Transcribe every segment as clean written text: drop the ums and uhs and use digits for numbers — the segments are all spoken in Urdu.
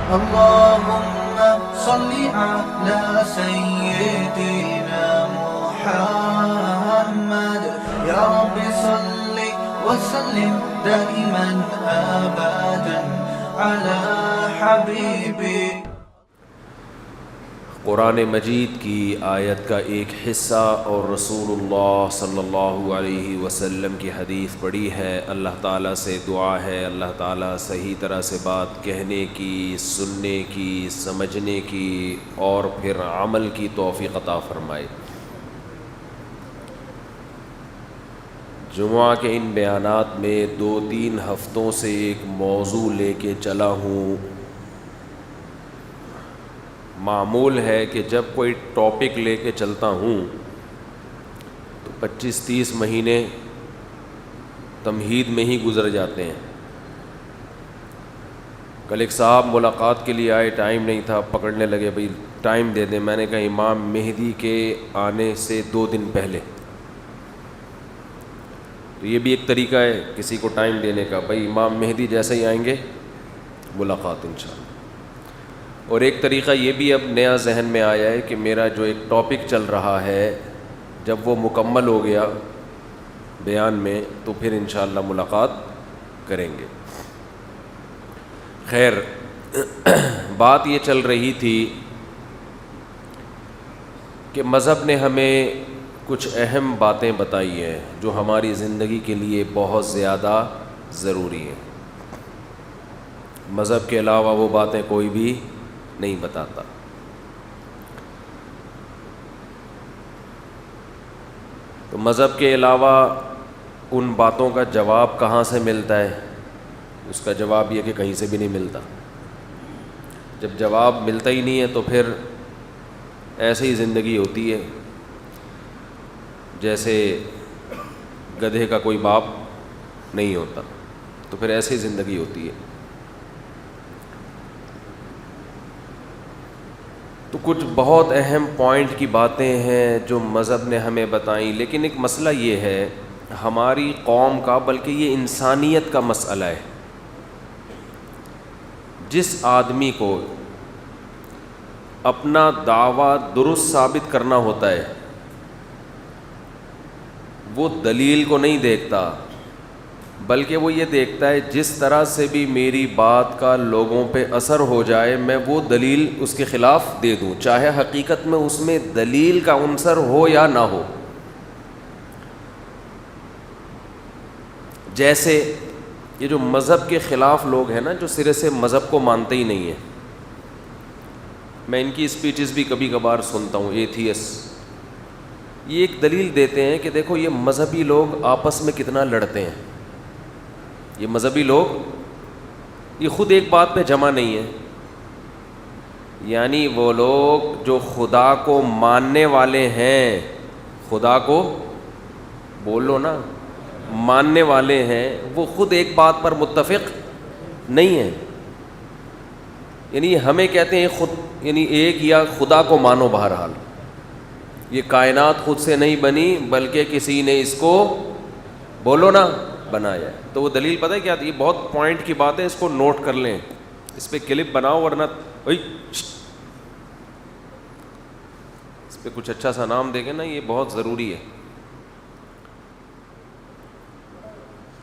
اللهم صل على سيدنا محمد يا رب صل وسلم دائما أبدا على حبيبي. قرآن مجید کی آیت کا ایک حصہ اور رسول اللہ صلی اللہ علیہ وسلم کی حدیث پڑھی ہے. اللہ تعالیٰ سے دعا ہے اللہ تعالیٰ صحیح طرح سے بات کہنے کی، سننے کی، سمجھنے کی اور پھر عمل کی توفیق عطا فرمائے. جمعہ کے ان بیانات میں 2-3 ہفتوں سے ایک موضوع لے کے چلا ہوں. معمول ہے کہ جب کوئی ٹاپک لے کے چلتا ہوں تو 25-30 مہینے تمہید میں ہی گزر جاتے ہیں. کل ایک صاحب ملاقات کے لیے آئے، ٹائم نہیں تھا، پکڑنے لگے بھئی ٹائم دے دیں. میں نے کہا امام مہدی کے آنے سے 2 دن پہلے. تو یہ بھی ایک طریقہ ہے کسی کو ٹائم دینے کا، بھئی امام مہدی جیسے ہی آئیں گے ملاقات انشاءاللہ. اور ایک طریقہ یہ بھی اب نیا ذہن میں آیا ہے کہ میرا جو ایک ٹاپک چل رہا ہے جب وہ مکمل ہو گیا بیان میں تو پھر انشاءاللہ ملاقات کریں گے. خیر، بات یہ چل رہی تھی کہ مذہب نے ہمیں کچھ اہم باتیں بتائی ہیں جو ہماری زندگی کے لیے بہت زیادہ ضروری ہیں. مذہب کے علاوہ وہ باتیں کوئی بھی نہیں بتاتا. تو مذہب کے علاوہ ان باتوں کا جواب کہاں سے ملتا ہے؟ اس کا جواب یہ کہ کہیں سے بھی نہیں ملتا. جب جواب ملتا ہی نہیں ہے تو پھر ایسے ہی زندگی ہوتی ہے جیسے گدھے کا کوئی باپ نہیں ہوتا، تو پھر ایسے ہی زندگی ہوتی ہے. تو کچھ بہت اہم پوائنٹ کی باتیں ہیں جو مذہب نے ہمیں بتائیں، لیکن ایک مسئلہ یہ ہے ہماری قوم کا، بلکہ یہ انسانیت کا مسئلہ ہے. جس آدمی کو اپنا دعویٰ درست ثابت کرنا ہوتا ہے وہ دلیل کو نہیں دیکھتا، بلکہ وہ یہ دیکھتا ہے جس طرح سے بھی میری بات کا لوگوں پہ اثر ہو جائے میں وہ دلیل اس کے خلاف دے دوں، چاہے حقیقت میں اس میں دلیل کا عنصر ہو یا نہ ہو. جیسے یہ جو مذہب کے خلاف لوگ ہیں نا، جو سرے سے مذہب کو مانتے ہی نہیں ہیں، میں ان کی اسپیچز بھی کبھی کبھار سنتا ہوں. ایتھیس یہ ایک دلیل دیتے ہیں کہ دیکھو یہ مذہبی لوگ آپس میں کتنا لڑتے ہیں. یہ مذہبی لوگ یہ خود ایک بات پہ جمع نہیں ہیں. یعنی وہ لوگ جو خدا کو ماننے والے ہیں، خدا کو بولو نا، ماننے والے ہیں، وہ خود ایک بات پر متفق نہیں ہیں. یعنی ہمیں کہتے ہیں خود، یعنی ایک یا خدا کو مانو. بہرحال یہ کائنات خود سے نہیں بنی بلکہ کسی نے اس کو بولو نا بنایا ہے. تو وہ دلیل پتہ ہے کیا تھی؟ یہ بہت پوائنٹ کی بات ہے، اس کو نوٹ کر لیں، اس پہ کلپ بناؤ، ورنہ اس پہ کچھ اچھا سا نام دے گے نا، یہ بہت ضروری ہے.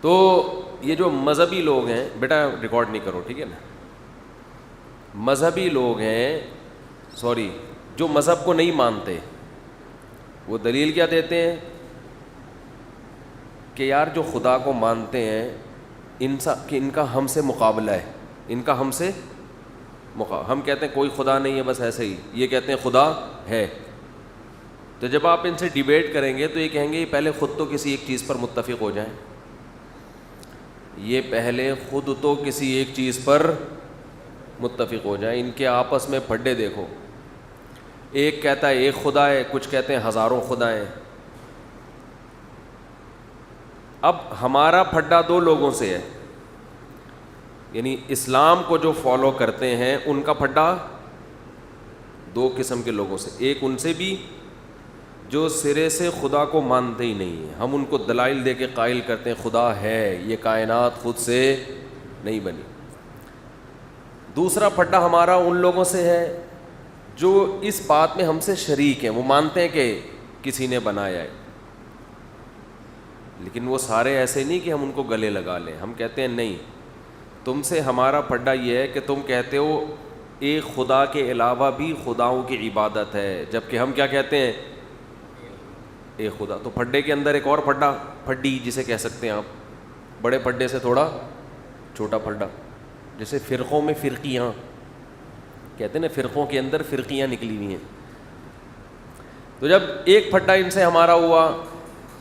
تو یہ جو مذہبی لوگ ہیں، بیٹا ریکارڈ نہیں کرو ٹھیک ہے نا، مذہبی لوگ ہیں، جو مذہب کو نہیں مانتے، وہ دلیل کیا دیتے ہیں کہ یار جو خدا کو مانتے ہیں کہ ان کا ہم سے مقابلہ ہے، ان کا ہم سے ہم کہتے ہیں کوئی خدا نہیں ہے، بس ایسے ہی. یہ کہتے ہیں خدا ہے. تو جب آپ ان سے ڈیبیٹ کریں گے تو یہ کہیں گے یہ پہلے خود تو کسی ایک چیز پر متفق ہو جائیں، یہ پہلے خود تو کسی ایک چیز پر متفق ہو جائیں. ان کے آپس میں پھڈے دیکھو، ایک کہتا ہے ایک خدا ہے، کچھ کہتے ہیں ہزاروں خدا ہیں. اب ہمارا پھڈا 2 لوگوں سے ہے، یعنی اسلام کو جو فالو کرتے ہیں ان کا پھڈا 2 قسم کے لوگوں سے. ایک ان سے بھی جو سرے سے خدا کو مانتے ہی نہیں ہیں، ہم ان کو دلائل دے کے قائل کرتے ہیں خدا ہے، یہ کائنات خود سے نہیں بنی. دوسرا پھڈا ہمارا ان لوگوں سے ہے جو اس بات میں ہم سے شریک ہیں, وہ مانتے ہیں کہ کسی نے بنایا ہے, لیکن وہ سارے ایسے نہیں کہ ہم ان کو گلے لگا لیں. ہم کہتے ہیں نہیں, تم سے ہمارا پھڈا یہ ہے کہ تم کہتے ہو ایک خدا کے علاوہ بھی خداؤں کی عبادت ہے, جبکہ ہم کیا کہتے ہیں, ایک خدا. تو پھڈے کے اندر ایک اور پھڈا, پھڈی جسے کہہ سکتے ہیں آپ, بڑے پھڈے سے تھوڑا چھوٹا پھڈا. جیسے فرقوں میں فرقیاں کہتے ہیں نا, فرقوں کے اندر فرقیاں نکلی ہوئی ہیں. تو جب ایک پھڈا ان سے ہمارا ہوا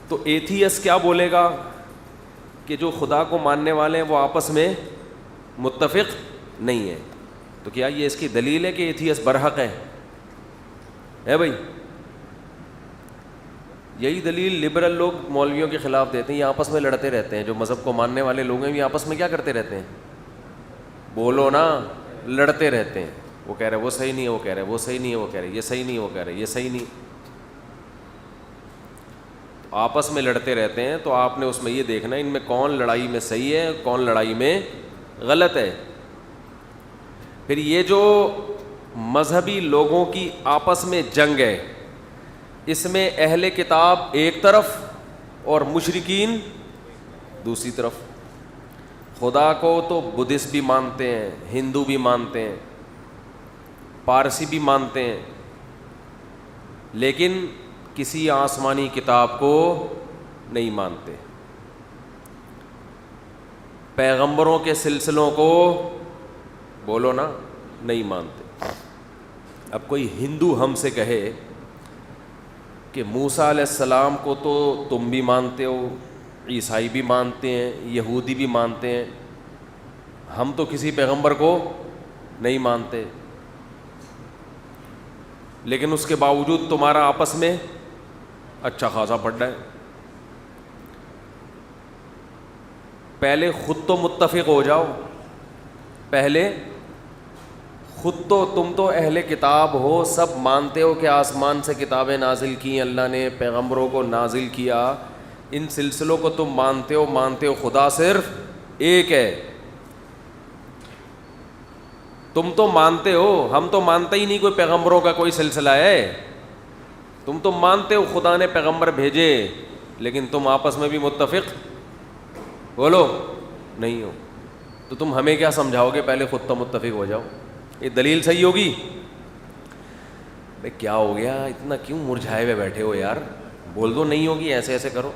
تو ایتھیس کیا بولے گا کہ جو خدا کو ماننے والے ہیں وہ آپس میں متفق نہیں ہیں. تو کیا یہ اس کی دلیل ہے کہ ایتھیس برحق ہے بھائی؟ یہی دلیل لبرل لوگ مولویوں کے خلاف دیتے ہیں, یہ آپس میں لڑتے رہتے ہیں. جو مذہب کو ماننے والے لوگ ہیں یہ آپس میں کیا کرتے رہتے ہیں, بولو نا, لڑتے رہتے ہیں. وہ کہہ رہے وہ صحیح نہیں ہے, وہ کہہ رہے وہ صحیح نہیں ہے, وہ کہہ رہے یہ صحیح نہیں ہے, وہ کہہ رہے یہ صحیح نہیں. آپس میں لڑتے رہتے ہیں. تو آپ نے اس میں یہ دیکھنا ان میں کون لڑائی میں صحیح ہے, کون لڑائی میں غلط ہے. پھر یہ جو مذہبی لوگوں کی آپس میں جنگ ہے, اس میں اہل کتاب ایک طرف اور مشرکین دوسری طرف. خدا کو تو بدھسٹ بھی مانتے ہیں, ہندو بھی مانتے ہیں, پارسی بھی مانتے ہیں, لیکن کسی آسمانی کتاب کو نہیں مانتے. پیغمبروں کے سلسلوں کو بولو نا نہیں مانتے. اب کوئی ہندو ہم سے کہے کہ موسیٰ علیہ السلام کو تو تم بھی مانتے ہو, عیسائی بھی مانتے ہیں, یہودی بھی مانتے ہیں, ہم تو کسی پیغمبر کو نہیں مانتے, لیکن اس کے باوجود تمہارا آپس میں اچھا خاصا پھڈا ہے. پہلے خود تو متفق ہو جاؤ, پہلے خود تو تم تو اہل کتاب ہو, سب مانتے ہو کہ آسمان سے کتابیں نازل کی اللہ نے, پیغمبروں کو نازل کیا, ان سلسلوں کو تم مانتے ہو, خدا صرف ایک ہے. تم تو مانتے ہو, ہم تو مانتے ہی نہیں کوئی پیغمبروں کا کوئی سلسلہ ہے. تم تو مانتے ہو خدا نے پیغمبر بھیجے, لیکن تم آپس میں بھی متفق بولو نہیں ہو. تو تم ہمیں کیا سمجھاؤ گے, پہلے خود تو متفق ہو جاؤ. یہ دلیل صحیح ہوگی؟ بھئی کیا ہو گیا, اتنا کیوں مرجھائے ہوئے بیٹھے ہو یار, بول دو نہیں ہوگی, ایسے ایسے کرو,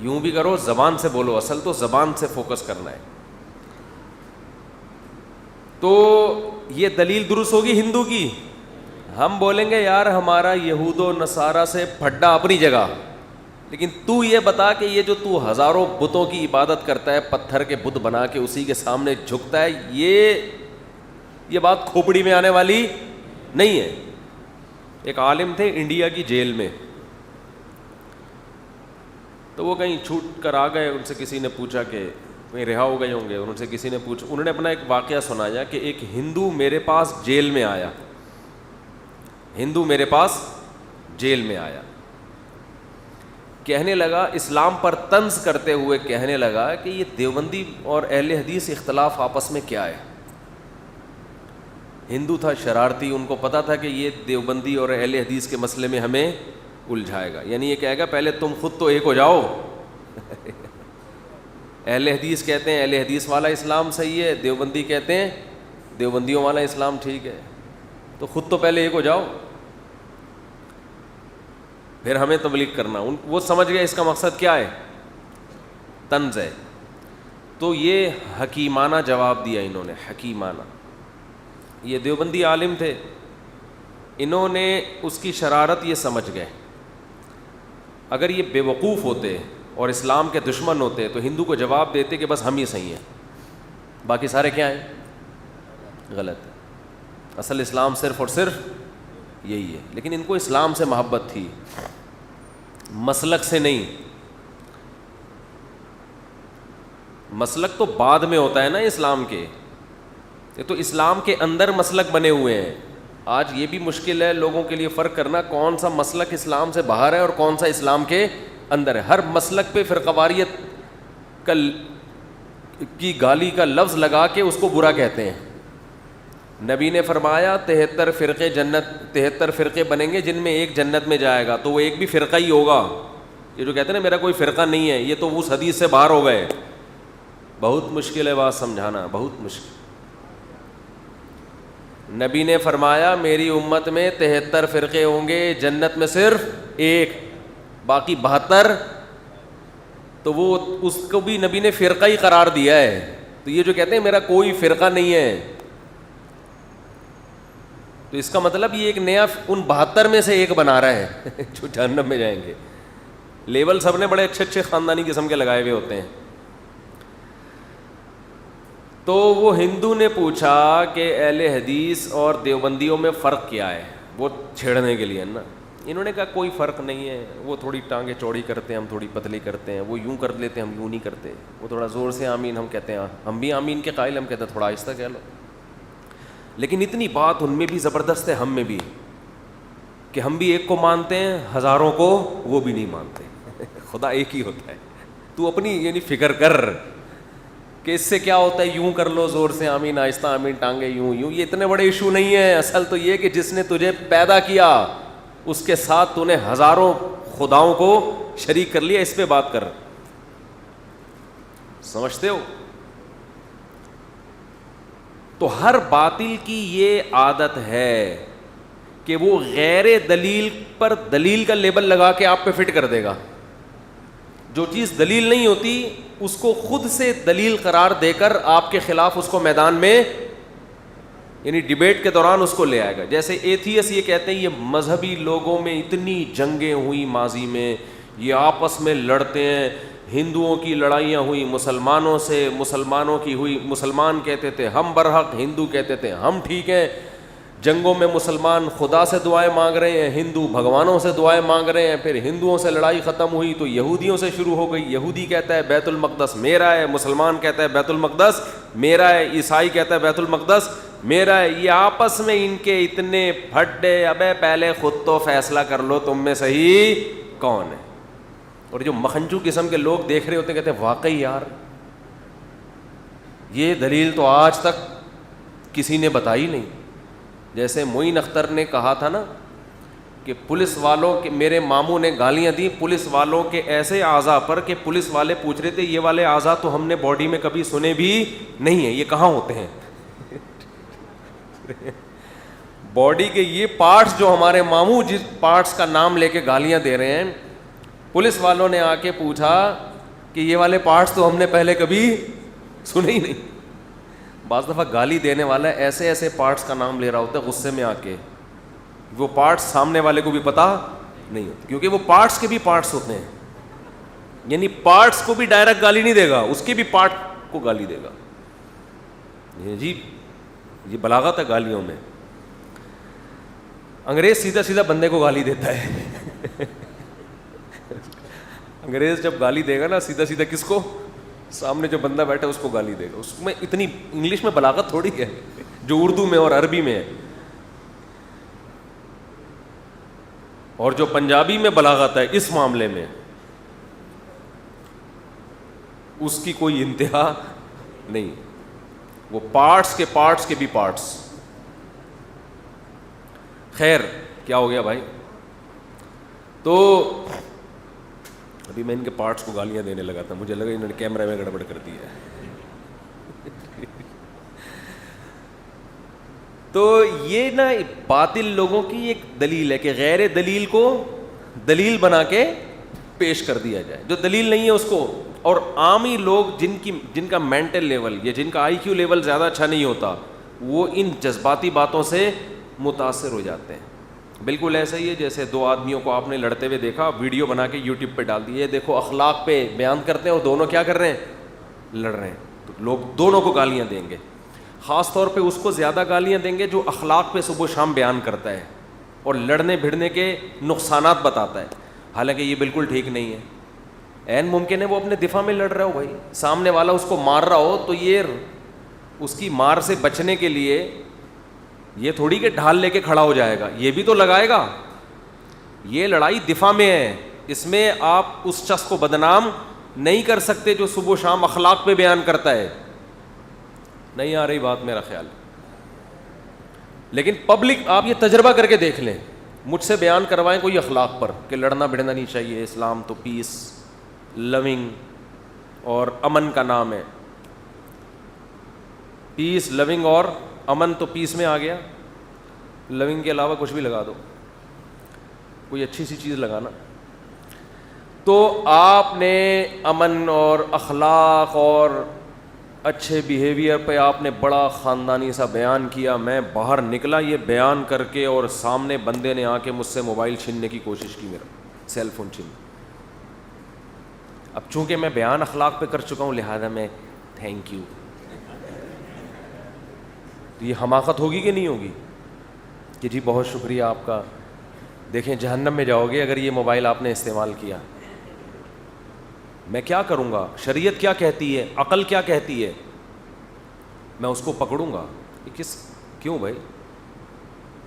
یوں بھی کرو, زبان سے بولو, اصل تو زبان سے فوکس کرنا ہے. تو یہ دلیل درست ہوگی ہندو کی. ہم بولیں گے یار ہمارا یہود و نصارہ سے پھڈا اپنی جگہ, لیکن تو یہ بتا کہ یہ جو تو ہزاروں بتوں کی عبادت کرتا ہے, پتھر کے بت بنا کے اسی کے سامنے جھکتا ہے, یہ بات کھوپڑی میں آنے والی نہیں ہے. ایک عالم تھے انڈیا کی جیل میں, تو وہ کہیں چھوٹ کر آ گئے, ان سے کسی نے پوچھا کہ کہیں رہا ہو گئے ہوں گے, ان سے کسی نے پوچھا, انہوں نے اپنا ایک واقعہ سنایا کہ ایک ہندو میرے پاس جیل میں آیا, ہندو میرے پاس جیل میں آیا, کہنے لگا اسلام پر طنز کرتے ہوئے کہنے لگا کہ یہ دیوبندی اور اہل حدیث اختلاف آپس میں کیا ہے. ہندو تھا, شرارتی, ان کو پتا تھا کہ یہ دیوبندی اور اہل حدیث کے مسئلے میں ہمیں الجھائے گا, یعنی یہ کہے گا پہلے تم خود تو ایک ہو جاؤ. اہل حدیث کہتے ہیں اہل حدیث والا اسلام صحیح ہے, دیوبندی کہتے ہیں دیوبندیوں والا اسلام ٹھیک ہے, تو خود تو پہلے ایک ہو جاؤ, پھر ہمیں تبلیغ کرنا. وہ سمجھ گئے اس کا مقصد کیا ہے, طنز ہے. تو یہ حکیمانہ جواب دیا انہوں نے, حکیمانہ. یہ دیوبندی عالم تھے, انہوں نے اس کی شرارت یہ سمجھ گئے. اگر یہ بے وقوف ہوتے اور اسلام کے دشمن ہوتے تو ہندو کو جواب دیتے کہ بس ہم ہی صحیح ہیں, باقی سارے کیا ہیں, غلط. اصل اسلام صرف اور صرف یہی ہے. لیکن ان کو اسلام سے محبت تھی, مسلک سے نہیں. مسلک تو بعد میں ہوتا ہے نا اسلام کے, یہ تو اسلام کے اندر مسلک بنے ہوئے ہیں. آج یہ بھی مشکل ہے لوگوں کے لیے فرق کرنا کون سا مسلک اسلام سے باہر ہے اور کون سا اسلام کے اندر ہے. ہر مسلک پہ فرقہ واریت کا کی گالی کا لفظ لگا کے اس کو برا کہتے ہیں. نبی نے فرمایا 73 فرقے جنت 73 فرقے بنیں گے جن میں ایک جنت میں جائے گا, تو وہ ایک بھی فرقہ ہی ہوگا. یہ جو کہتے ہیں نا میرا کوئی فرقہ نہیں ہے, یہ تو اس حدیث سے باہر ہو گئے. بہت مشکل ہے بات سمجھانا, بہت مشکل. نبی نے فرمایا میری امت میں 73 فرقے ہوں گے, جنت میں صرف ایک, باقی 72 تو وہ اس کو بھی نبی نے فرقہ ہی قرار دیا ہے. تو یہ جو کہتے ہیں میرا کوئی فرقہ نہیں ہے, تو اس کا مطلب یہ ایک نیا ان 72 میں سے ایک بنا رہا ہے جو جہنم میں جائیں گے. لیبل سب نے بڑے اچھے اچھے خاندانی قسم کے لگائے ہوئے ہوتے ہیں. تو وہ ہندو نے پوچھا کہ اہل حدیث اور دیوبندیوں میں فرق کیا ہے, وہ چھیڑنے کے لیے نا. انہوں نے کہا کوئی فرق نہیں ہے, وہ تھوڑی ٹانگیں چوڑی کرتے ہیں, ہم تھوڑی پتلی کرتے ہیں, وہ یوں کر لیتے ہیں, ہم یوں نہیں کرتے, وہ تھوڑا زور سے آمین ہم کہتے ہیں, ہم بھی آمین کے قائل, ہم کہتے ہیں تھوڑا آہستہ کہہ لو. لیکن اتنی بات ان میں بھی زبردست ہے, ہم میں بھی, کہ ہم بھی ایک کو مانتے ہیں, ہزاروں کو وہ بھی نہیں مانتے. خدا ایک ہی ہوتا ہے. تو اپنی یعنی فکر کر کہ اس سے کیا ہوتا ہے, یوں کر لو زور سے آمین, آہستہ آمین, ٹانگیں یوں یوں, یہ اتنے بڑے ایشو نہیں ہے. اصل تو یہ کہ جس نے تجھے پیدا کیا اس کے ساتھ تو نے ہزاروں خداؤں کو شریک کر لیا, اس پہ بات کر. سمجھتے ہو؟ تو ہر باطل کی یہ عادت ہے کہ وہ غیر دلیل پر دلیل کا لیبل لگا کے آپ پہ فٹ کر دے گا. جو چیز دلیل نہیں ہوتی اس کو خود سے دلیل قرار دے کر آپ کے خلاف اس کو میدان میں یعنی ڈیبیٹ کے دوران اس کو لے آئے گا. جیسے ایتھیس یہ کہتے ہیں یہ مذہبی لوگوں میں اتنی جنگیں ہوئی ماضی میں, یہ آپس میں لڑتے ہیں, ہندوؤں کی لڑائیاں ہوئی مسلمانوں سے, مسلمانوں کی ہوئی, مسلمان کہتے تھے ہم برحق, ہندو کہتے تھے ہم ٹھیک ہیں. جنگوں میں مسلمان خدا سے دعائیں مانگ رہے ہیں, ہندو بھگوانوں سے دعائیں مانگ رہے ہیں. پھر ہندوؤں سے لڑائی ختم ہوئی تو یہودیوں سے شروع ہو گئی. یہودی کہتا ہے بیت المقدس میرا ہے, مسلمان کہتا ہے بیت المقدس میرا ہے, عیسائی کہتا ہے بیت المقدس میرا ہے. یہ آپس میں ان کے اتنے پھڈے, ابے پہلے خود تو فیصلہ کر لو تم میں صحیح کون ہے. اور جو مکھنچو قسم کے لوگ دیکھ رہے ہوتے ہیں کہتے ہیں واقعی یار یہ دلیل تو آج تک کسی نے بتائی نہیں. جیسے معین اختر نے کہا تھا نا کہ پولیس والوں کے, میرے ماموں نے گالیاں دی پولیس والوں کے ایسے اعضاء پر کہ پولیس والے پوچھ رہے تھے یہ والے اعضاء تو ہم نے باڈی میں کبھی سنے بھی نہیں ہیں, یہ کہاں ہوتے ہیں. باڈی کے یہ پارٹس جو ہمارے ماموں جس پارٹس کا نام لے کے گالیاں دے رہے ہیں, پولیس والوں نے آ کے پوچھا کہ یہ والے پارٹس تو ہم نے پہلے کبھی سنے ہی نہیں. بعض دفعہ گالی دینے والا ایسے ایسے پارٹس کا نام لے رہا ہوتا ہے غصے میں آ کے, وہ پارٹس سامنے والے کو بھی پتہ نہیں ہوتے, کیونکہ وہ پارٹس کے بھی پارٹس ہوتے ہیں. یعنی پارٹس کو بھی ڈائریکٹ گالی نہیں دے گا, اس کے بھی پارٹ کو گالی دے گا. جی یہ بلاغت ہے گالیوں میں. انگریز سیدھا سیدھا بندے کو گالی دیتا ہے. انگریز جب گالی دے گا نا سیدھا سیدھا کس کو, سامنے جو بندہ بیٹھا ہے اس کو گالی دے گا. اس میں اتنی انگلش میں بلاغت تھوڑی ہے جو اردو میں اور عربی میں ہے, اور جو پنجابی میں بلاغت ہے اس معاملے میں اس کی کوئی انتہا نہیں. وہ پارٹس کے بھی پارٹس. خیر کیا ہو گیا بھائی, تو ابھی میں ان کے پارٹس کو گالیاں دینے لگا تھا, مجھے لگا انہوں نے کیمرے میں گڑبڑ کر دی ہے. تو یہ نا باطل لوگوں کی ایک دلیل ہے کہ غیر دلیل کو دلیل بنا کے پیش کر دیا جائے, جو دلیل نہیں ہے اس کو. اور عامی لوگ جن کا مینٹل لیول یا جن کا آئی کیو لیول زیادہ اچھا نہیں ہوتا, وہ ان جذباتی باتوں سے متاثر ہو جاتے ہیں. بالکل ایسا ہی ہے جیسے دو آدمیوں کو آپ نے لڑتے ہوئے دیکھا, ویڈیو بنا کے یوٹیوب پہ ڈال دی, یہ دیکھو اخلاق پہ بیان کرتے ہیں اور دونوں کیا کر رہے ہیں, لڑ رہے ہیں. تو لوگ دونوں کو گالیاں دیں گے, خاص طور پہ اس کو زیادہ گالیاں دیں گے جو اخلاق پہ صبح و شام بیان کرتا ہے اور لڑنے بھڑنے کے نقصانات بتاتا ہے. حالانکہ یہ بالکل ٹھیک نہیں ہے. عین ممکن ہے وہ اپنے دفاع میں لڑ رہا ہو, بھائی سامنے والا اس کو مار رہا ہو تو یہ اس کی مار سے بچنے کے لیے یہ تھوڑی کہ ڈھال لے کے کھڑا ہو جائے گا, یہ بھی تو لگائے گا. یہ لڑائی دفاع میں ہے, اس میں آپ اس شخص کو بدنام نہیں کر سکتے جو صبح و شام اخلاق پہ بیان کرتا ہے. نہیں آ رہی بات میرا خیال. لیکن پبلک آپ یہ تجربہ کر کے دیکھ لیں, مجھ سے بیان کروائیں کوئی اخلاق پر کہ لڑنا بڑھنا نہیں چاہیے, اسلام تو پیس لونگ اور امن کا نام ہے. پیس لونگ اور امن تو پیس میں آ گیا, لونگ کے علاوہ کچھ بھی لگا دو, کوئی اچھی سی چیز لگانا. تو آپ نے امن اور اخلاق اور اچھے بیہیویئر پہ آپ نے بڑا خاندانی سا بیان کیا. میں باہر نکلا یہ بیان کر کے اور سامنے بندے نے آ کے مجھ سے موبائل چھیننے کی کوشش کی, میرا سیل فون چھین. اب چونکہ میں بیان اخلاق پہ کر چکا ہوں لہذا میں تھینک یو. یہ حماقت ہوگی کہ نہیں ہوگی کہ جی بہت شکریہ آپ کا, دیکھیں جہنم میں جاؤ گے اگر یہ موبائل آپ نے استعمال کیا. میں کیا کروں گا؟ شریعت کیا کہتی ہے, عقل کیا کہتی ہے؟ میں اس کو پکڑوں گا. کیوں بھائی؟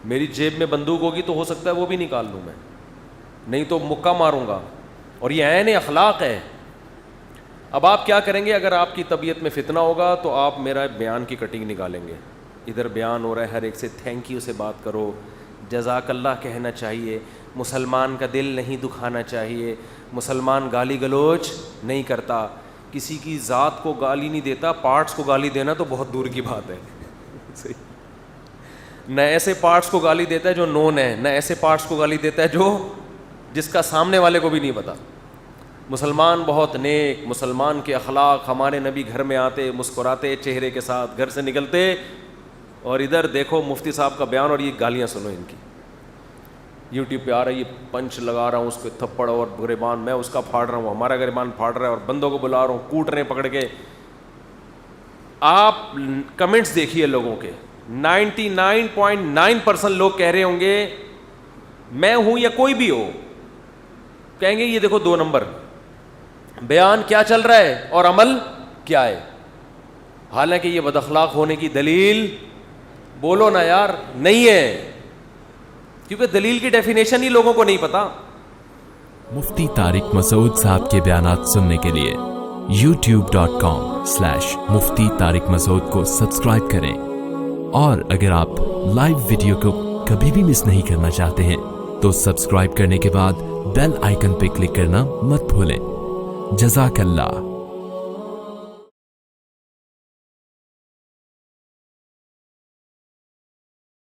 میری جیب میں بندوق ہوگی تو ہو سکتا ہے وہ بھی نکال لوں میں, نہیں تو مکہ ماروں گا. اور یہ عین اخلاق ہے. اب آپ کیا کریں گے؟ اگر آپ کی طبیعت میں فتنہ ہوگا تو آپ میرا بیان کی کٹنگ نکالیں گے. ادھر بیان ہو رہا ہے, ہر ایک سے تھینک یو سے بات کرو, جزاک اللہ کہنا چاہیے, مسلمان کا دل نہیں دکھانا چاہیے, مسلمان گالی گلوچ نہیں کرتا, کسی کی ذات کو گالی نہیں دیتا, پارٹس کو گالی دینا تو بہت دور کی بات ہے. نہ ایسے پارٹس کو گالی دیتا ہے جو نون ہے, نہ ایسے پارٹس کو گالی دیتا ہے جو جس کا سامنے والے کو بھی نہیں پتا. مسلمان بہت نیک, مسلمان کے اخلاق, ہمارے نبی گھر میں آتے مسکراتے چہرے کے ساتھ گھر سے نکلتے, اور ادھر دیکھو مفتی صاحب کا بیان اور یہ گالیاں سنو ان کی. یوٹیوب پہ آ رہا ہے, یہ پنچ لگا رہا ہوں اس کو تھپڑ اور گریبان, میں اس کا پھاڑ رہا ہوں, ہمارا گریبان پھاڑ رہا ہے, اور بندوں کو بلا رہا ہوں, کوٹ رہے ہیں پکڑ کے. آپ کمنٹس دیکھیے لوگوں کے, 99.9% لوگ کہہ رہے ہوں گے میں ہوں یا کوئی بھی ہو, کہیں گے یہ دیکھو 2 نمبر, بیان کیا چل رہا ہے اور عمل کیا ہے. حالانکہ یہ بد اخلاق ہونے کی دلیل بولو نا یار نہیں ہے, کیونکہ دلیل کی ڈیفینیشن ہی لوگوں کو نہیں پتا. مفتی طارق مسعود صاحب کے بیانات سننے کے لیے youtube.com/مفتی طارق مسعود کو سبسکرائب کریں, اور اگر آپ لائیو ویڈیو کو کبھی بھی مس نہیں کرنا چاہتے ہیں تو سبسکرائب کرنے کے بعد بیل آئیکن پہ کلک کرنا مت بھولیں. جزاک اللہ.